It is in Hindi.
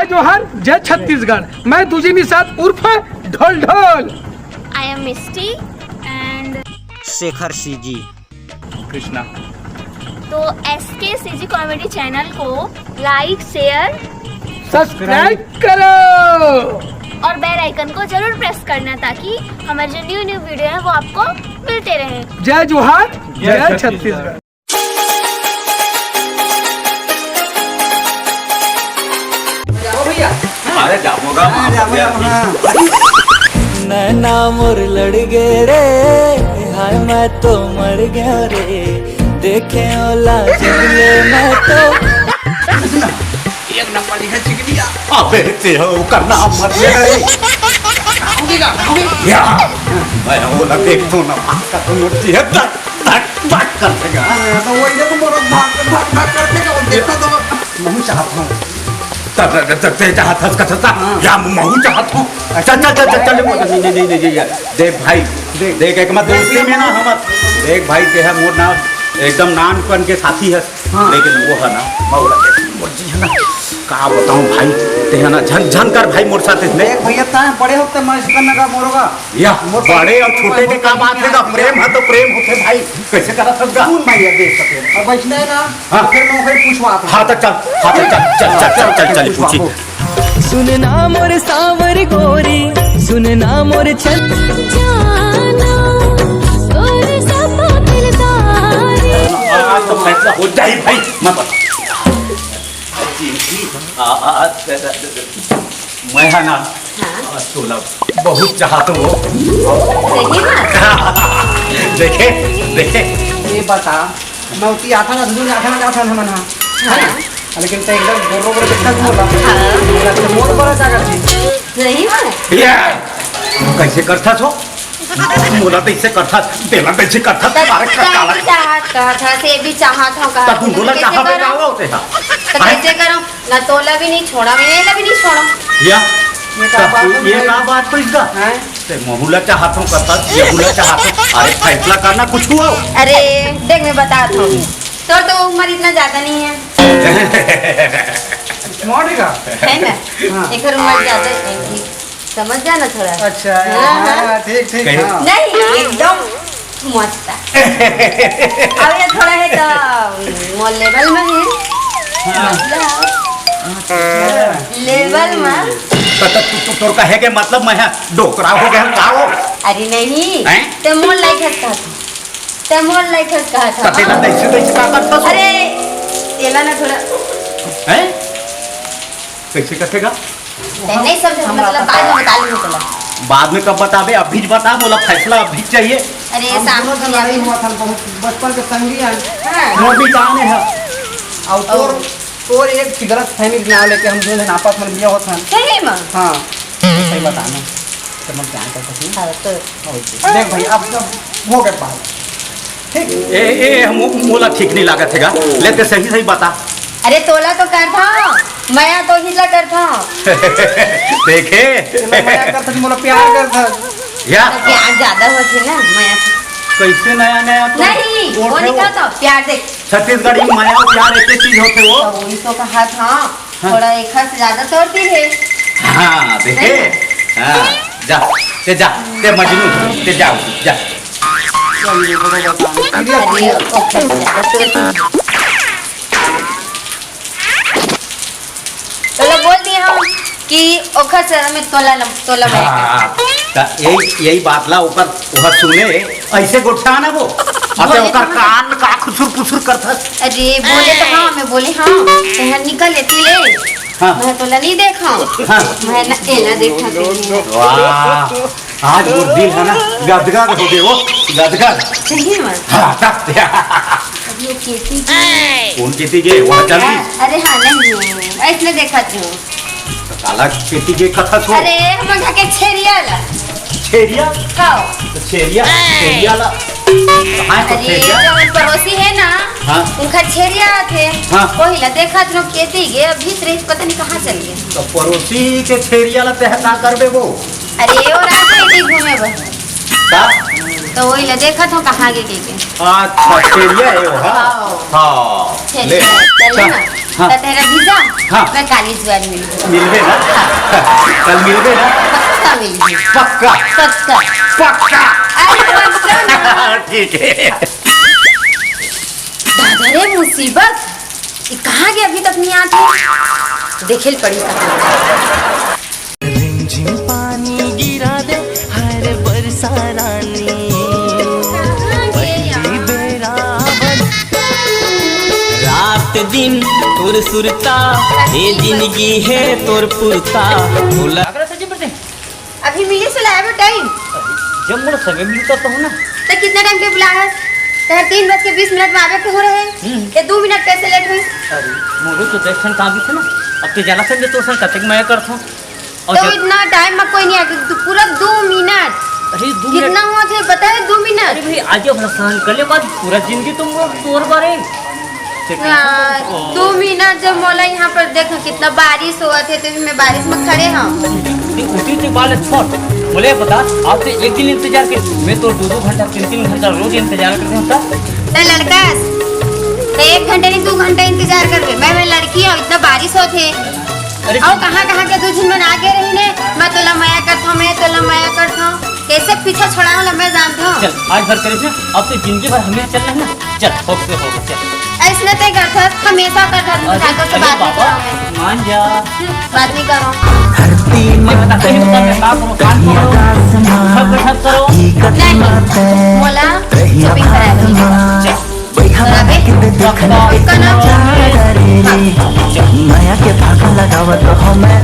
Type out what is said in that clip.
जय जोहार, जय छत्तीसगढ़। मैं तुझे निषाद उर्फ ढोल ढोल। I am Misty and Shekhar CG. Krishna. तो SK CG कॉमेडी चैनल को लाइक, शेयर सब्सक्राइब करो और बेल आइकन को जरूर प्रेस करना ताकि हमारे जो न्यू वीडियो है वो आपको मिलते रहे। जय जोहार, जय छत्तीसगढ़। अरे जाऊंगा नैना मोर लड़ गए रे, हाय मैं तो मर गया रे, देखे ओला जगले मैं तो एक नंबर है चिकनिया। अबे ते हो करना मत ले या मैं वो देख तो ना का तो मूर्ति है तक तक कर देगा तो वही जो तुम भाग कर देगा और देखो तो मैं चाहता हूं ते चाहता था कथा या मैं चाहता हूं। चल चल चल चल नहीं देख भाई देख एक मत दोस्ती में ना हम देख भाई ते है मोर ना एकदम नानपन के साथी है। लेकिन वो है ना मौला जी है ना का बताऊं भाई ते है ना झन झन कर भाई मोर साथ इसमें एक भैया ता बड़े होते मैं इसका नगा मोरोगा या बड़े और छोटे के का बात है ना प्रेम है तो प्रेम होते भाई कैसे करा सकता कौन भैया देख सके और बैठने ना हाँ। फिर मैं फिर पूछवा हां तो चल हां तो चल पूछी सुनना मोर सावर गोरी, सुनना मोर छल आज तो फैसला हो जाए भाई मत मैं है ना सोलह बहुत चाहता हूँ देखे देखे ये बता मैं उती आता ना दूर आता ना जाता ना मना लेकिन ते एकदम गोरो गोरो देखता बोला मेरा तो मोर बड़ा जागा थी सही में या कैसे करता छो मोला तो इससे करता तेला कैसे करता अरे काला चाहता से भी चाहता हूँ तब तुम बोला चाहा पे जाओ होते था तो कैसे करो ना तोला भी नहीं छोड़ा मैंने भी नहीं छोड़ा या ये का बात तो इसका हैं ते मोहल्ला चाहता हूँ करता ये मोहल्ला चाहता हूँ अरे फैसला करना कुछ हुआ अरे देख मैं बताता हूँ तो उम्र इतना ज्यादा नहीं है स्मार्ट का है ना एक उम्र ज्यादा है समझ जाना थोड़ा अच्छा हाँ, ठीक ठीक कहीं- हाँ नहीं एकदम मस्त है। अब ये थोड़ा है तो मोल लेवल में है लेवल में तो तोर कहे के मतलब मैं डोकरा हो गया का हो अरे नहीं हैं? ते मोल लाइक था ते मोल लाइक कहा था तेला कैसे का करता अरे तेला ना थोड़ा हैं कैसे कटेगा नहीं समझ मतलब बाद में बता लूंगा चला बाद में कब बताबे अभी बता बोला फैसला अभी चाहिए अरे हम सामने दोनों दुनिया नहीं में हुआ था बहुत बचपन के संगी हैं हाँ। वो भी जाने है और तोर एक गलत फहमी ना लेके हम दोनों आपस में बिया होता है सही में हाँ सही बताना तो मैं क्या कर सकती हाँ, तो हूँ देख भाई अब हो गए बात ठीक ए मोला ठीक नहीं लागत हैगा लेते सही सही बता अरे तोला तो कर था मैं तो हिला कर था देखे मैं मजा करता मोला प्यार करता या प्यार ज्यादा होती ना मैं कैसे नया नया तो नहीं वो नहीं था प्यार देख छत्तीसगढ़ी में माया और प्यार एक चीज होते हो तो वही तो कहा था थोड़ा एक हाथ ज्यादा तोड़ती है हाँ देखे हाँ जा ते मजनू ते जाओ जा चलिए बड़े बताना अरे ओखर ज्यादा तोड़ती तो बोल दिए हम कि ओखर से में तोला में यही बात ला ऊपर वह सुने ऐसे गोठा ना वो अबे ओकर कान का खुसुर पुसुर करता अरे बोले तो हाँ मैं बोली हाँ तहर निकल लेती ले हाँ। मैं तोला नहीं देखा हाँ। मैं ना एला देखा थी वाह आज वो दिल है ना गदगद हो गए वो गदगद सही में हाँ अब ये कैसी कौन कहती के वह चलती अरे हाँ नहीं ऐसने देखा थी हूँ काला कहती के कथा छोड़ अरे हम घर के छेरिया ला छेरिया खाओ तो छेरिया ला कहाँ तो अरे छेरिया जो हमारे पड़ोसी है ना हाँ। उनका छेरिया थे हाँ। वही ला देखा तुम कहते गए अभी से पता नहीं कहाँ चल गए तो पड़ोसी के छेरिया ला तह का करबे वो अरे और आके ही घूमे बस का तो वही ला देखा था कहाँ गए अच्छा छेरिया है वो हाँ हाँ। हाँ ले छेरिया चल चल ना हाँ। तो तेरा वीजा हाँ। मैं कॉलेज वाली मिली मिलबे ना कल मिलबे ना पक्का मिली पक्का पक्का पक्का अरे पक्का ना। ठीक है दादा रे मुसीबत ये कहाँ गए अभी तक नहीं आती देखेल पड़ी कहाँ रिमझिम पानी गिरा दे हर बरसा रानी पहली बेरा रात दिन तोर सुरता ये जिंदगी है तोर पुरता बोला अभी मिले से लाया वो टाइम जब मुझे समय मिलता तो हो ना तो कितना टाइम के बुलाया तेरा 3:20 में आवे के हो रहे ये 2 मिनट कैसे लेट हुई अरे मोरू तो देखन कहाँ भी थे ना अब तो जाला संगे तो सन कतक मैं करता हूँ तो इतना टाइम में कोई नहीं आया तू पूरा 2 मिनट अरे 2 कितना हुआ थे पता है 2 अरे मिनट भाई आज अपना सहन कर ले बाद पूरा जिंदगी तुम तोर बारे 2 मिनट जब मोला यहाँ पर देखो कितना बारिश हुआ थे तो मैं बारिश में खड़े हम उठी थी बाल छोड़ बोले बता आप तो एक दिन इंतजार कर मैं तो 2-2 घंटा 3-3 घंटा रोज इंतजार करते होता तो लड़का तो 1 घंटे नहीं 2 घंटे इंतजार कर मैं लड़की हूँ इतना बारिश हो थे अरे और कहाँ के 2 दिन में आगे रही ने मैं तो लमाया करता हूँ मैं तो लमाया करता हूँ कैसे पीछे छोड़ा मैं जानता हूँ चल आज भर करिस ना अब तो जिंदगी भर हमें चलना है ना चल हो चल ऐसने ते करता हमेशा करता ठाकुर से बात नहीं करो मैं मान जा बात नहीं करो धरती मैं बता कहीं बता मैं काम करो काम करो सब करो नहीं मोला शॉपिंग करा दो माया के धागा लगावत हो मैं